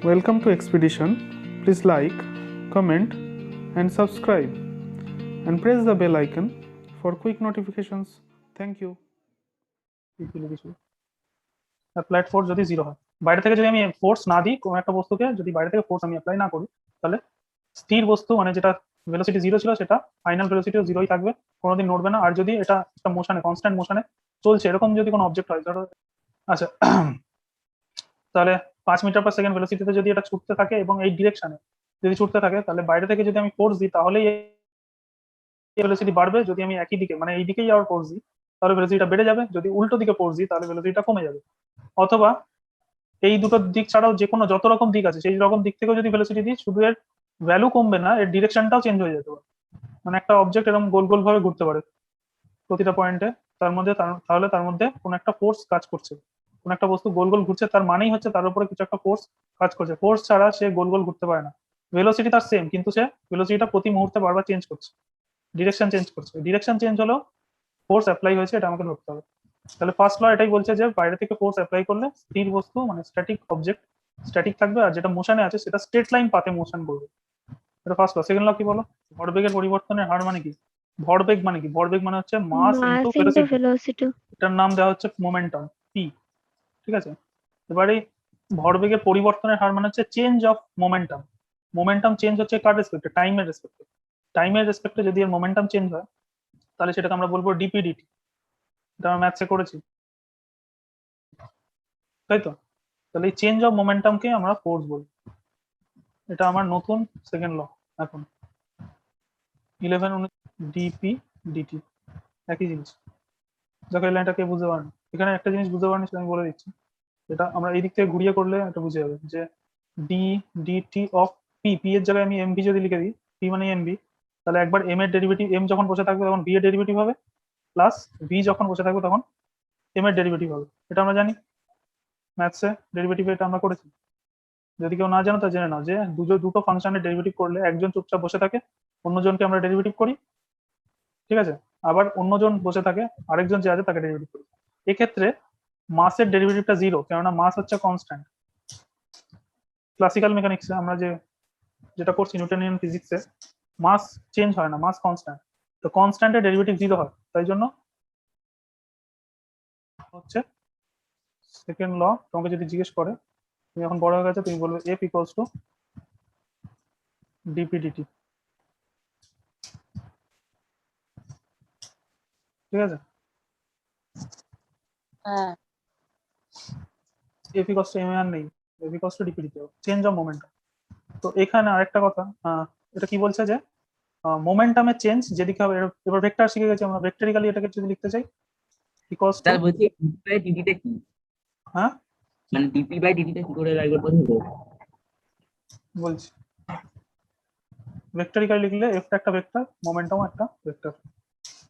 Welcome to Expedition. Please like, comment, and subscribe, and press the bell icon for quick notifications. Thank you. Applied force যদি zero হয়, বাইরে থেকে যদি আমি force না দিই কোনো একটা বস্তুকে, যদি বাইরে থেকে ফোর্স আমি অ্যাপ্লাই না করি, তাহলে স্থির বস্তু মানে যেটা ভেলোসিটি জিরো ছিল সেটা ফাইনাল ভেলোসিটিও জিরোই থাকবে, কোনোদিন নড়বে না। আর যদি এটা একটা মোশনে, কনস্ট্যান্ট মোশনে চলছে এরকম যদি কোনো অবজেক্ট হয়, ধরো আচ্ছা তাহলে 5 মিটার/সেকেন্ড ভেলোসিটিতে যদি এটা ছুটতে থাকে এবং এই ডিরেকশনে যদি ছুটতে থাকে, তাহলে বাইরে থেকে যদি আমি ফোর্স দিই তাহলেই ভেলোসিটি বাড়বে। যদি আমি একই দিকে মানে এই দিকেই আবার ফোর্স দিই তাহলে ভেলোসিটিটা বেড়ে যাবে, যদি উল্টো দিকে ফোর্স দিই তাহলে ভেলোসিটিটা কমে যাবে। অথবা এই দুটো দিক ছাড়াও যে কোনো যত রকম দিক আছে সেই রকম দিক থেকেও যদি ভেলোসিটি দিই, শুধু এর ভ্যালু কমবে না, এর ডিরেকশনটাও চেঞ্জ হয়ে যেতে পারে। মানে একটা অবজেক্ট এরকম গোল গোল ভাবে ঘুরতে পারে প্রতিটা পয়েন্টে, তার মধ্যে তাহলে তার মধ্যে কোনো একটা ফোর্স কাজ করছে। কোনো একটা বস্তু গোল গোল ঘুরছে তার মানেই হচ্ছে তার উপরে কিছু একটা ফোর্স কাজ করছে। ফোর্স ছাড়া সে গোল গোল ঘুরতে পারে না। ভেলোসিটি তার সেম, কিন্তু সে ভেলোসিটিটা প্রতি মুহূর্তে বারবার চেঞ্জ করছে, ডিরেকশন চেঞ্জ করছে। ডিরেকশন চেঞ্জ হলেও ফোর্স অ্যাপ্লাই হয়েছে, এটা আমাকে ধরতে হবে। তাহলে ফার্স্ট ল এটাই বলছে যে বাইরে থেকে ফোর্স অ্যাপ্লাই করলে স্থির বস্তু মানে স্ট্যাটিক অবজেক্ট স্ট্যাটিক থাকবে, আর যেটা মোশনে আছে সেটা স্ট্রেট লাইন পাথে মোশন করবে। এটা ফার্স্ট ল। সেকেন্ড ল কি বলো? ভরবেগের পরিবর্তনের হার মানে কি? ভরবেগ মানে কি? ভরবেগ মানে হচ্ছে mass into mass into velocity. Velocity. এটার নাম দেওয়া হচ্ছে মোমেন্টাম, পি। ঠিক আছে, এবারে ভরবেগের পরিবর্তনের হার মানে হচ্ছে change of momentum. Momentum change হচ্ছে কার রেসপেক্টে? টাইমের রেসপেক্টে। টাইমের রেসপেক্টে যদি এর মোমেন্টাম চেঞ্জ হয় তাহলে সেটাকে আমরা বলবো ডিপিডিটি। এটা আমরা ম্যাথসে করেছি, তাই তো? তাহলে এই চেঞ্জ অফ মোমেন্টামকে আমরা ফোর্স বলি। এটা আমার নতুন সেকেন্ড ল। এখন 11 ডিপি ডিটি একই জিনিস। দেখো এই লাইনটা কে বুঝতে পারেন? এখানে একটা জিনিস বুঝতে পারেনি সেটা আমি বলে দিচ্ছি। এটা আমরা এই দিক থেকে ঘুরিয়ে করলে এটা বুঝে যাবে যে d dt of p, p এর জায়গায় আমি এমভি যদি লিখে দিই, পি মানে এমভি, তাহলে একবার এম এর ডেরিভেটিভ, এম যখন বসে থাকবে তখন ভি এর ডেরিভেটিভ হবে, প্লাস ভি যখন বসে থাকবে তখন এম এর ডেরিভেটিভ হবে। এটা আমরা জানি ম্যাথসে, ডেরিভেটিভ এটা আমরা করেছি। যদি কেউ না জানো তা জেনে নাও যে দুটো ফাংশনের ডেরিভেটিভ করলে একজন চুপচাপ বসে থাকে, অন্যজনকে আমরা ডেরিভেটিভ করি, ঠিক আছে? আবার অন্যজন বসে থাকে, আরেকজন যে আছে তাকে ডেরিভেটিভ করি। এক্ষেত্রে মাসের ডেরিভেটিভটা জিরো, কেননা মাস হচ্ছে কনস্ট্যান্ট। ক্লাসিক্যাল মেকানিক্সে আমরা যেটা করছি নিউটনিয়ান ফিজিক্সে, মাস চেঞ্জ হয় না, মাস কনস্ট্যান্ট। তো কনস্ট্যান্টের ডেরিভেটিভ জিরো হয়, তাই জন্য হচ্ছে সেকেন্ড ল। তোমাকে যদি জিজ্ঞেস করে, তুমি এখন বড় হয়ে গেছে, তুমি বলবে এফ ইকুয়ালস টু ডিপিডিটি। ঠিক আছে, হ্যাঁ, এফ ইকুয়ালস টু এম আর নেই, F equals two DPDT, change of momentum. তো এখানে আরেকটা কথা, এটা কি বলছে যে মোমেন্টামের চেঞ্জ যেদিকে হবে, এবার ভেক্টর শিখে গেছি আমরা, ভেক্টরিক্যালি এটাকে যদি লিখতে চাই ইকুয়ালস টু, তাহলে বলছি ডিপি বাই ডিটিটা কি? হ্যাঁ মানে ডিপি বাই ডিটিটা কি করে একবার বোঝাবো? বলছি, ভেক্টরিক্যালি লিখলে এফটা একটা ভেক্টর, মোমেন্টাম একটা ভেক্টর,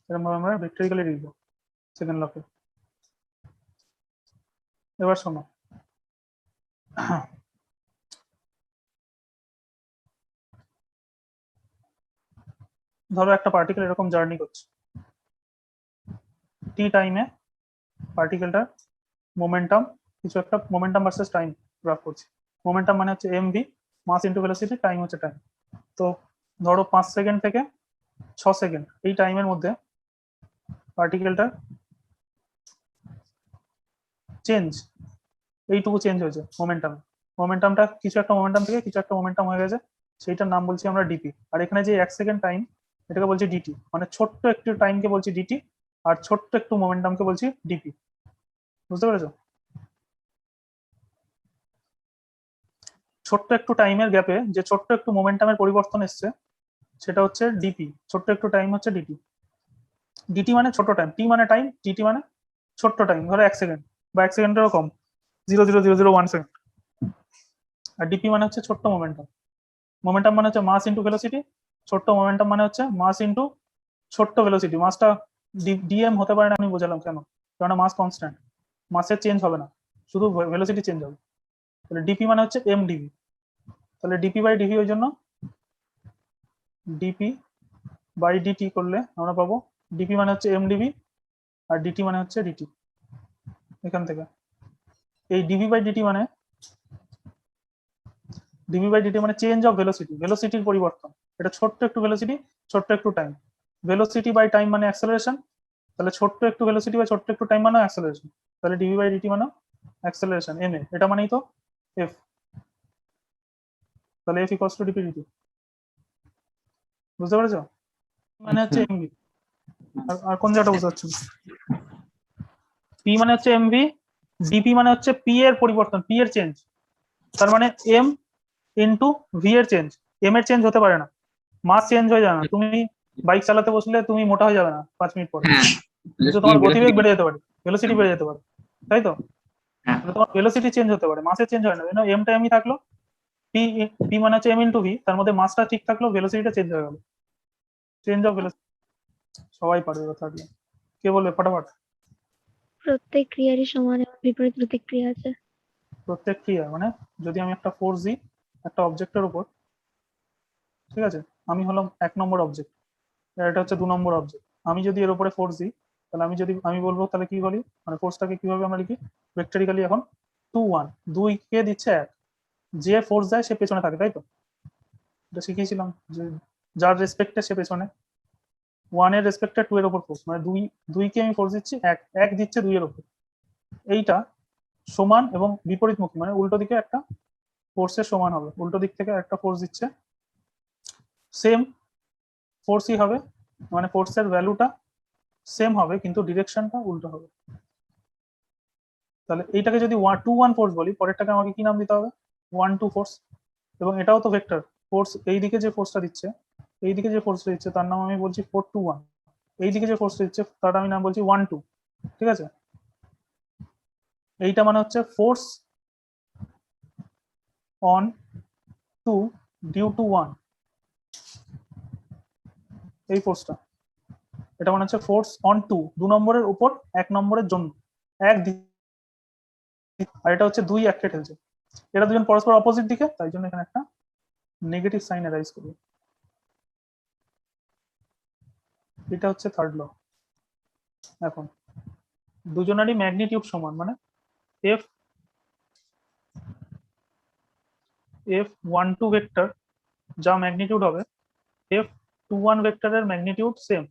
এরকম ভাবে আমরা ভেক্টরিক্যালি লিখবো সেকেন্ড লকে। এবার শোনো, ধরো একটা পার্টিকেল এরকম জার্নি করছে, টি টাইমে পার্টিকেলটার মোমেন্টাম, কিছু একটা মোমেন্টাম ভার্সেস টাইম গ্রাফ করছি। মোমেন্টাম মানে হচ্ছে M v, mass into velocity, time হচ্ছে টাইম। তো ধরো 5 সেকেন্ড থেকে 6 সেকেন্ড এই টাইমের মধ্যে পার্টিকেলটার চেঞ্জ এইটুকু চেঞ্জ হয়েছে মোমেন্টাম। মোমেন্টামটা কিছু একটা মোমেন্টাম থেকে কিছু একটা মোমেন্টাম হয়ে গেছে, সেইটার নাম বলছি আমরা ডিপি। আর এখানে যে 1 সেকেন্ড টাইম, এটাকে বলছি ডিটি, মানে ছোট্ট একটু টাইমকে বলছি ডিটি, আর ছোট্ট একটু মোমেন্টামকে বলছি ডিপি। বুঝতে পেরেছো? ছোট্ট একটু টাইমের গ্যাপে যে ছোট্ট একটু মোমেন্টামের পরিবর্তন এসছে সেটা হচ্ছে ডিপি, ছোট্ট একটু টাইম হচ্ছে ডিটি। ডিটি মানে ছোট টাইম, টি মানে টাইম, ডিটি মানে ছোট্ট টাইম, ধরো 1 সেকেন্ড বা 1 সেকেন্ডেরও কম, 0.0001 সেকেন্ড। আর ডিপি মানে হচ্ছে ছোট্ট মোমেন্টাম। মোমেন্টাম মানে হচ্ছে মাস ইন্টু ভেলোসিটি, ছোট্ট মোমেন্টাম মানে হচ্ছে মাস ইন্টু ছোট্ট ভেলোসিটি। মাসটা ডিএম হতে পারে না, আমি বোঝালাম কেন, কারণ মাস কনস্ট্যান্ট, মাসের চেঞ্জ হবে না, শুধু ভেলোসিটি চেঞ্জ হবে। তাহলে ডিপি মানে হচ্ছে এম ডিভি। তাহলে ডিপি বাই ডিভি, ওই জন্য ডিপি বাই ডিটি করলে আমরা পাবো ডিপি মানে হচ্ছে এম ডিভি আর ডিটি মানে হচ্ছে ডিটি। এখান থেকে এই ডিভি বাই ডিটি মানে ডিভি বাই ডিটি মানে চেঞ্জ অফ ভেলোসিটি, ভেলোসিটির পরিবর্তন। এটা ছোট্ট একটু ভেলোসিটি, ছোট্ট একটু টাইম। ভেলোসিটি বাই টাইম মানে অ্যাক্সেলারেশন, তাহলে ছোট্ট একটু ভেলোসিটি বা ছোট্ট একটু টাইম মানে অ্যাক্সেলারেশন, তাহলে ডিভি বাই ডিটি মানে অ্যাক্সেলারেশন এম এ, এটা মানেই তো এফ, তাহলে F equals to dp dt. বুঝতে পেরেছো? মানে হচ্ছে এমভি। আর কোন জায়গাটা বুঝতে পারছো? পি মানে হচ্ছে এমভি, ডিপি মানে হচ্ছে পি এর পরিবর্তন, পি এর চেঞ্জ। তার মানে এম ইন্টু ভি এর চেঞ্জ। এম এর চেঞ্জ হতে পারে না, মাস চেঞ্জ হয়ে যাবে না। তুমি বাইক চালাতে বসলে তুমি মোটা হয়ে যাবে না 5 মিনিট পরে, হ্যাঁ কিন্তু তোমার গতিবেগ বেড়ে যেতে পারে, ভেলোসিটি বেড়ে যেতে পারে, তাই তো? হ্যাঁ তাহলে তোমার ভেলোসিটি চেঞ্জ হতে পারে, মাসে চেঞ্জ হয় না। এমটা এমই থাকলো, পি পি মানে হচ্ছে এম ইন্টু ভি, তার মধ্যে মাসটা ঠিক থাকলো, ভেলোসিটিটা চেঞ্জ হয়ে গেল। চেঞ্জ অফ ভেলোসিটি সবাই পারবে থাকলে। কে বলবে ফটাফট? প্রত্যেক ক্রিয়ারই সমান এবং বিপরীত প্রতিক্রিয়া আছে। প্রত্যেক ক্রিয়া মানে যদি আমি একটা ফোর্স দিই একটা অবজেক্টের উপর, ঠিক আছে, আমি হলাম 1 নম্বর অবজেক্ট, এটা হচ্ছে 2 নম্বর অবজেক্ট। আমি যদি এর উপরে ফোর্স দিই, তাহলে আমি বলবো তাহলে কি বলি, মানে ফোর্সটাকে কিভাবে আমরা লিখি ভেক্টরিক্যালি? এখন 2 1, 2 কে দিচ্ছে 1, যে ফোর্স দেয় সে পেছনে থাকে, তাই তো? এটা শিখিয়েছিলাম যে যার রেসপেক্টে সে পেছনে, 1 এর রেসপেক্টে 2 এর উপর ফোর্স, মানে 2 কে আমি ফোর্স দিচ্ছি, 1 দিচ্ছে 2 এর উপর। এইটা সমান এবং বিপরীতমুখী, মানে উল্টো দিকে একটা ফোর্সের সমান হবে, উল্টো দিক থেকে একটা ফোর্স দিচ্ছে, সেম ফোর্সই হবে, মানে ফোর্সের ভ্যালুটা সেম হবে কিন্তু ডিরেকশনটা উল্টো হবে। তাহলে এইটাকে যদি 2 1 ফোর্স বলি, পরেরটাকে আমাকে কি নাম দিতে হবে? 1 2 ফোর্স। এবং এটাও তো ভেক্টর ফোর্স, এইদিকে যে ফোর্সটা দিচ্ছে, এইদিকে যে ফোর্সটা দিচ্ছে তার নাম আমি বলছি 4 2 1, এইদিকে যে ফোর্সটা দিচ্ছে তার আমি নাম বলছি 1 2, ঠিক আছে? এইটা মানে হচ্ছে ফোর্স অন 2 ডিউ টু 1, এই ফোর্সটা, এটা মানে হচ্ছে ফোর্স অন 2 নম্বরের উপর 1 নম্বরের জন্য, এক আর এটা হচ্ছে 2 এককে ঠেলছে। এরা দুজন পরস্পর অপোজিট দিকে, তাই জন্য এখানে একটা নেগেটিভ সাইন অ্যারাইজ করবে। এটা হচ্ছে থার্ড ল। এখন দুজনেরই ম্যাগনিটিউড সমান, মানে এফ F12 ভেক্টর যা ম্যাগনিটিউড হবে, F21 ভেক্টরের ম্যাগনিটিউড সেম,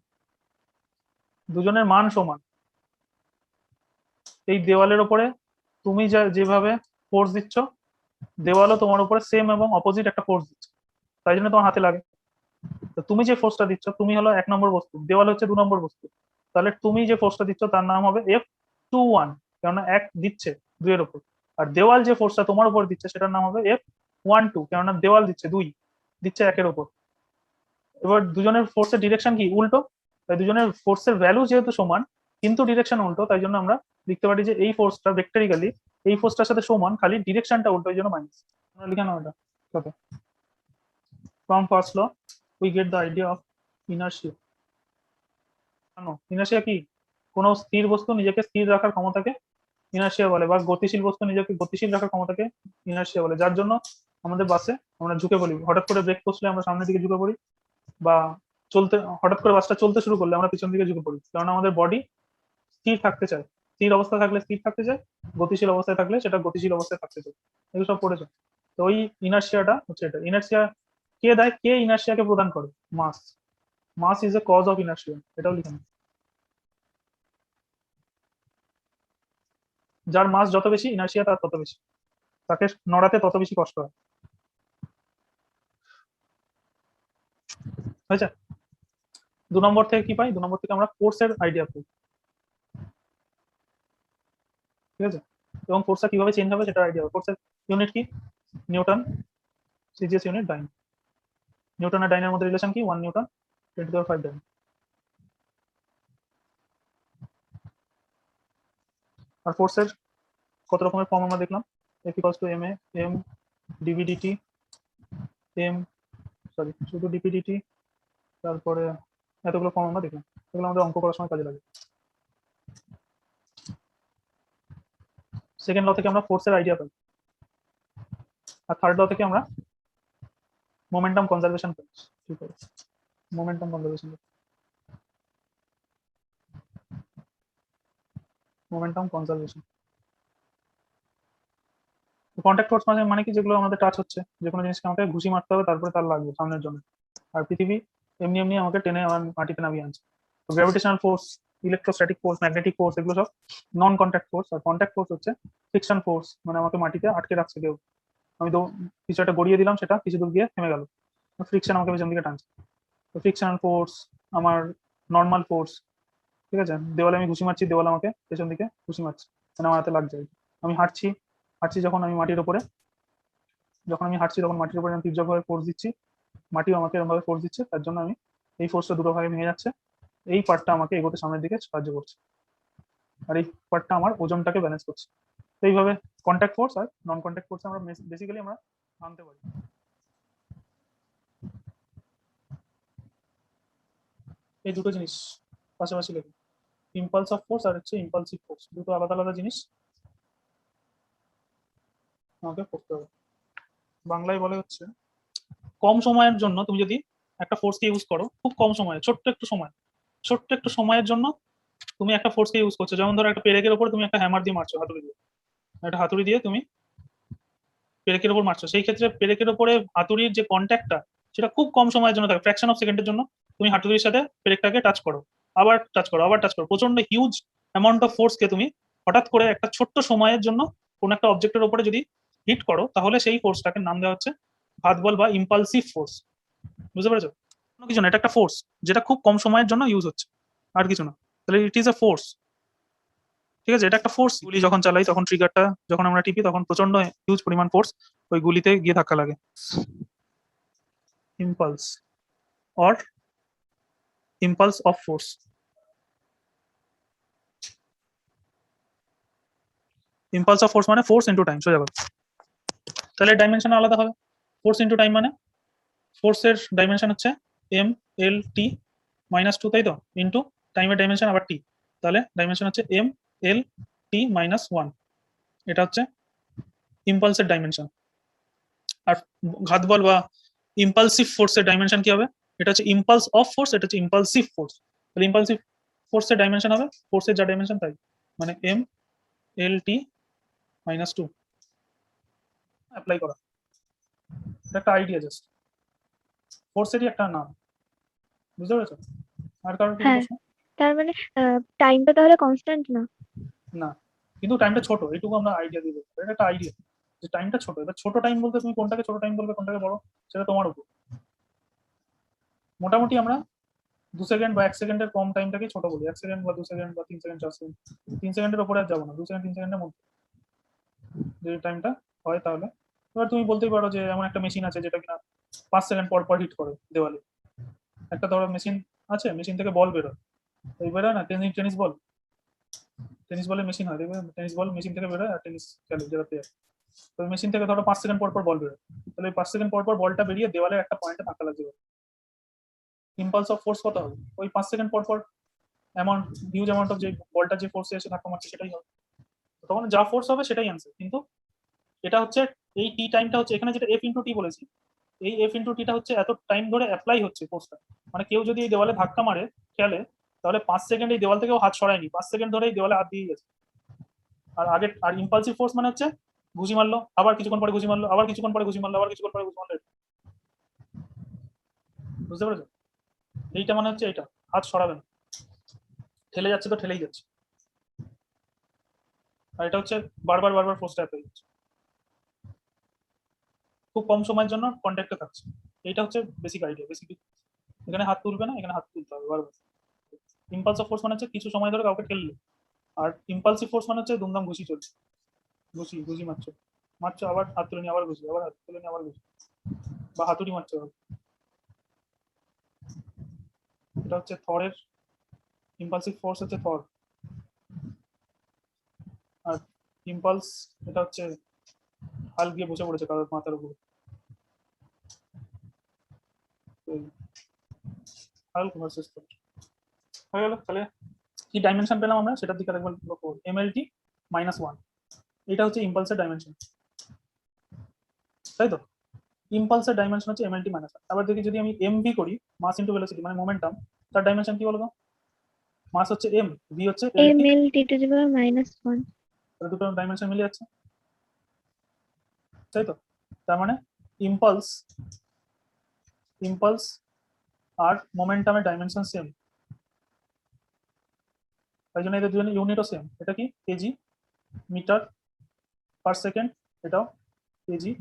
দুজনের মান সমান। এই দেওয়ালের উপরে তুমি যেভাবে ফোর্স দিচ্ছ, দেওয়ালও তোমার উপরে সেম এবং অপোজিট একটা ফোর্স দিচ্ছে, তাই জন্য তোমার হাতে লাগে। তো তুমি যে ফোর্সটা দিচ্ছ, তুমি হলো 1 নম্বর বস্তু, দেওয়াল হচ্ছে 2 নম্বর বস্তু, তাহলে তুমি যে ফোর্সটা দিচ্ছ তার নাম হবে F21, কেননা 1 দিচ্ছে 2 এর উপর। আর দেওয়াল যে ফোর্সটা তোমার উপর দিচ্ছে সেটার নাম হবে F12, কেননা দেওয়াল দিচ্ছে 2 দিচ্ছে 1 এর উপর। এবার দুজনের ফোর্সের ডিরেকশন কি উল্টো, তাই দুজনের ফোর্সের ভ্যালু যেহেতু সমান কিন্তু ডিরেকশন উল্টো, তাই জন্য আমরা লিখতে পারি যে এই ফোর্সটা ভেক্টরিক্যালি এই ফোর্সটার সাথে সমান, খালি ডিরেকশনটা উল্টো, এই জন্য মাইনাস। আমরা লিখে নাও এটা। কত? From first law we get the idea of inertia. Inertia কি? কোনো স্থির বস্তু নিজেকে স্থির রাখার ক্ষমতাকে ইনার্শিয়া বলে, বা গতিশীল বস্তু নিজেকে গতিশীল রাখার ক্ষমতাকে ইনার্শিয়া বলে। যার জন্য আমাদের বাসে আমরা ঝুঁকে পড়ি, হঠাৎ করে ব্রেক কষলে আমরা সামনের দিকে ঝুঁকে পড়ি, বা চলতে হঠাৎ করে বাসটা চলতে শুরু করলে আমরা পিছন দিকে ঝুঁকে পড়ি, কারণ আমাদের বডি স্থির থাকতে চায়, স্থির অবস্থা থাকলে স্থির থাকতে চায়, গতিশীল অবস্থায় থাকলে সেটা গতিশীল অবস্থায় থাকতে চায়। এগুলো সব পড়েছে। তো ওই ইনার্শিয়াটা হচ্ছে এটা। ইনার্শিয়া কে দেয়, কে ইনার্শিয়াকে প্রদান করে? Mass. Mass is a cause of inertia, এটাও লিখে নাও। যার মাস যত বেশি, ইনার্শিয়া তার তত বেশি, তাকে নড়াতে তত বেশি কষ্ট হয়। হয়েছে? 2 নম্বর থেকে কি পাই? 2 নম্বর থেকে আমরা ফোর্সের আইডিয়া পাই, ঠিক আছে? এবং ফোর্সটা কিভাবে চেঞ্জ হবে সেটা আইডিয়া। ফোর্সের ইউনিট কি? নিউটন, সিজিএস ইউনিট ডাইন। নিউটন আর ডাইনের মধ্যে রিলেশন কি? 1 নিউটন 10⁵ ডাইন। আর ফোর্সের কত রকমের ফর্ম আমরা দেখলাম, F equals to M A, m dv dt, m sorry শুধু ডিপি ডিটি, তারপরে এতগুলো ফর্ম আমরা দেখলাম, এগুলো আমাদের অঙ্ক করার সময় কাজে লাগে। সেকেন্ড ল থেকে আমরা ফোর্সের আইডিয়া পাই, আর থার্ড ল থেকে আমরা মোমেন্টাম কনজারভেশন পাই। ঠিক আছে, momentum conservation, momentum conservation contact force মানে কি, যেগুলো আমাদের টাচ হচ্ছে, যে কোনো জিনিসকে আমাকে ঘুষি মারতে হবে তারপরে তার লাগবে সামনের জন্য। আর পৃথিবী এমনি এমনি আমাকে টেনে আমার মাটিতে নামিয়ে আনছে। তো gravitational force, electrostatic force, magnetic force, এগুলো সব নন কন্ট্যাক্ট ফোর্স। আর কন্ট্যাক্ট ফোর্স হচ্ছে ফ্রিকশন ফোর্স, মানে আমাকে মাটিতে আটকে রাখছে কেউ, আমি তো কিছু একটা গড়িয়ে দিলাম, সেটা কিছু দূর গিয়ে থেমে গেল, ফ্রিকশন আমাকে পেছন দিকে টানছে। তো ফ্রিকশনাল ফোর্স আমার নর্মাল ফোর্স, ঠিক আছে, দেওয়ালে আমি ঘুষি মারছি, দেওয়াল আমাকে পেছন দিকে ঘুষি মারছে, মানে আমার হাতে লাগছে। আমি হাঁটছি, যখন আমি মাটির উপরে, তখন মাটির উপরে আমি তীর্যকভাবে ফোর্স দিচ্ছি, মাটিও আমাকে এরকম ভাবে ফোর্স দিচ্ছে, তার জন্য আমি এই ফোর্সটা দুটো ভাগে ভেঙে যাচ্ছে, এই পার্টটা আমাকে এগোতে সামনের দিকে সাহায্য করছে, আর এই পার্টটা আমার ওজনটাকে ব্যালেন্স করছে। তো এইভাবে কন্ট্যাক্ট ফোর্স আর নন কন্ট্যাক্ট ফোর্স আমরা বেসিক্যালি আমরা আনতে পারি। এই দুটো জিনিস পাশাপাশি লেগে, ইম্পালস অফ ফোর্স আর হচ্ছে ইম্পালসিভ ফোর্স, দুটো আলাদা আলাদা জিনিস আমাকে করতে হবে। বাংলায় বলে হচ্ছে, কম সময়ের জন্য তুমি যদি একটা ফোর্সকে ইউজ করো, খুব কম সময়ে, ছোট্ট একটু সময়ের জন্য তুমি একটা ফোর্সকে ইউজ করছো, যেমন ধরো একটা পেরেকের উপর তুমি একটা হ্যামার দিয়ে মারছো, হাতুড়ি দিয়ে, একটা হাতুড়ি দিয়ে তুমি পেরেকের উপর মারছো, সেই ক্ষেত্রে পেরেকের উপরে হাতুড়ির যে কন্ট্যাক্টটা, সেটা খুব কম সময়ের জন্য থাকে, ফ্র্যাকশন অফ সেকেন্ডের জন্য তুমি হাতুড়ির সাথে পেরেকটাকে টাচ করো, আবার টাচ করো, আবার টাচ করো, প্রচন্ড হিউজ অ্যামাউন্ট অফ ফোর্সকে তুমি হঠাৎ করে একটা ছোট্ট সময়ের জন্য কোন একটা অবজেক্টের উপরে যদি হিট করো, তাহলে সেই ফোর্সটাকে নাম দেওয়া হচ্ছে হাত বল বা ইম্পালসিভ ফোর্স। বুঝতে পেরেছো? কোনো কিছু না, এটা একটা ফোর্স যেটা খুব কম সময়ের জন্য ইউজ হচ্ছে, আর কিছু না, তাহলে ইট ইজ এ ফোর্স। ঠিক আছে, এটা একটা ফোর্স। গুলি যখন চালাই তখন ট্রিগারটা যখন আমরা টিপি তখন প্রচন্ড হিউজ পরিমাণ ফোর্স ওই গুলিতে গিয়ে ধাক্কা লাগে। Impulse or impulse of force. Impulse of force মানে ফোর্স ইন্টু টাইম, সোজা কথা। তাহলে ডাইমেনশন আলাদা হবে, ফোর্স ইন্টু টাইম মানে ফোর্সের ডাইমেনশন হচ্ছে এম এল টি -2, তাই তো, ইন্টু টাইমের ডাইমেনশন আবার টি, তাহলে ডাইমেনশন হচ্ছে এম এল টি -1। এটা হচ্ছে ইম্পালসের ডাইমেনশন। আর ঘাত বল বা ইম্পালসিভ ফোর্সের ডাইমেনশন কি হবে? এটা হচ্ছে ইম্পালস অফ ফোর্স, এটা হচ্ছে ইম্পালসিভ ফোর্স। তাহলে ইম্পালসিভ ফোর্সের ডাইমেনশন হবে ফোর্সের যা ডাইমেনশন তাই, মানে এম এল টি -2 অ্যাপ্লাই করা। এটা একটা আইডিয়া, জাস্ট ফোর্সেরই একটা নাম। বুঝতে পেরেছো? আর কারোর কিছু হ্যাঁ, প্রশ্ন? তার মানে টাইমটা তাহলে কনস্ট্যান্ট না? না, কিন্তু টাইমটা ছোট, এইটুকু আমরা আইডিয়া দিয়ে দেবো, এটা একটা আইডিয়া যে টাইমটা ছোট। এবার ছোট টাইম বলতে তুমি কোনটাকে ছোট টাইম বলবে, কোনটাকে বড়, সেটা তোমার উপর। মোটামুটি আমরা 2 সেকেন্ড বা 1 সেকেন্ডের কম টাইমটাকে ছোট বলি, 1 সেকেন্ড বা 2 সেকেন্ড বা 3 সেকেন্ড 4 সেকেন্ড, 3 সেকেন্ডের উপরে আর যাবো না, 2 সেকেন্ড 3 সেকেন্ডের মধ্যে যে টাইমটা হয়। তাহলে এবার তুমি বলতেই পারো যে এমন একটা মেশিন আছে যেটা কিনা 5 সেকেন্ড পর পর হিট করে দেওয়ালে। একটা ধরো মেশিন আছে, মেশিন থেকে বল বেরোয়, ওই বেরোয় না, টেনিস বল, টেনিস বলের মেশিন হয়, দেখবে টেনিস বল মেশিন থেকে বেরোয়, আর টেনিস খেলে যারা প্লেয়ার, তো মেশিন থেকে ধরো 5 সেকেন্ড পর পর বল বেরোয়, তাহলে ওই 5 সেকেন্ড পর পর বলটা বেরিয়ে দেওয়ালের একটা পয়েন্টে ধাক্কা লাগবে। ইম্পালস অফ ফোর্স কত হবে? ওই 5 সেকেন্ড পর পর অ্যামাউন্ট, হিউজ অ্যামাউন্ট অফ যে বলটা যে ফোর্সে এসে ধাক্কা মারছে সেটাই হবে, তখন যা ফোর্স হবে সেটাই অ্যান্সার। কিন্তু এটা হচ্ছে এই টি টাইমটা হচ্ছে এখানে যেটা এফ ইন্টু টি বলেছি, এই এফ ইন্টু টিটা হচ্ছে এত টাইম ধরে অ্যাপ্লাই হচ্ছে ফোর্সটা, মানে কেউ যদি এই দেওয়ালে ধাক্কা মারে খেলে, তাহলে 5 সেকেন্ড এই দেওয়াল থেকেও হাত সরায়নি, 5 সেকেন্ড ধরে এই দেওয়ালে হাত দিয়ে গেছে। আর ইম্পালসিভ ফোর্স মানে হচ্ছে ঘুষি মারলো, আবার কিছুক্ষণ পরে ঘুষি মারলো, আবার কিছুক্ষণ পরে ঘুষি মারলো, আবার কিছুক্ষণ পরে ঘুষি মারলো। বুঝতে পেরেছো? এইটা মানে হচ্ছে এইটা, হাত সরাবে না, ঠেলে যাচ্ছে তো ঠেলেই যাচ্ছে, আর এটা হচ্ছে বারবার বারবার ফোর্সটা অ্যাপ্লাই হচ্ছে, খুব কম সময়ের জন্য কন্ট্যাক্টে থাকছে। এইটা হচ্ছে বেসিক আইডিয়া। বেসিক, এখানে হাত তুলবে না, এখানে হাত তুলতে হবে বারবার। ইম্পালস অফ ফোর্স মানে হচ্ছে কিছু সময় ধরে কাউকে ঠেললে, আর ইম্পালসিভ ফোর্স মানে হচ্ছে দুমদাম ঘুষি চলছে, ঘুষি ঘুষি মারছো, মারছো, আবার হাত তুলে নিয়ে আবার ঘুষি, আবার হাত তুলে নিয়ে আবার ঘুষি, বা হাতুড়ি মারছো। এটা হচ্ছে থরের ইম্পালসিভ ফোর্স হচ্ছে থর, আর ইম্পালস এটা হচ্ছে হাল গিয়ে বসে পড়েছে কারোর মাথার উপরে, হাল্ক ভার্সেস থর হয়ে গেল। তাহলে কি ডাইমেনশন পেলাম আমরা, সেটার দিকে একবার লক্ষ্য করি, এমএলটি -1, এটা হচ্ছে ইম্পালসের ডাইমেনশন, তাই তো। ইম্পালসের ডাইমেনশন হচ্ছে এমএলটি -1। আবার দেখি যদি আমি এমভি করি, মাস ইনটু ভেলোসিটি মানে মোমেন্টাম, তার ডাইমেনশন কি বলবো? মাস হচ্ছে এম, ভি হচ্ছে M LT, L T to the power -1। তাহলে দুটো ডাইমেনশন মিলে যাচ্ছে। তাই তো? তার মানে ইম্পালস আর মোমেন্টামের ডাইমেনশন সেম, তাই জন্য এদের দুজনের ইউনিটও সেম। এটা কি কেজি মিটার পার সেকেন্ড, এটাও কেজি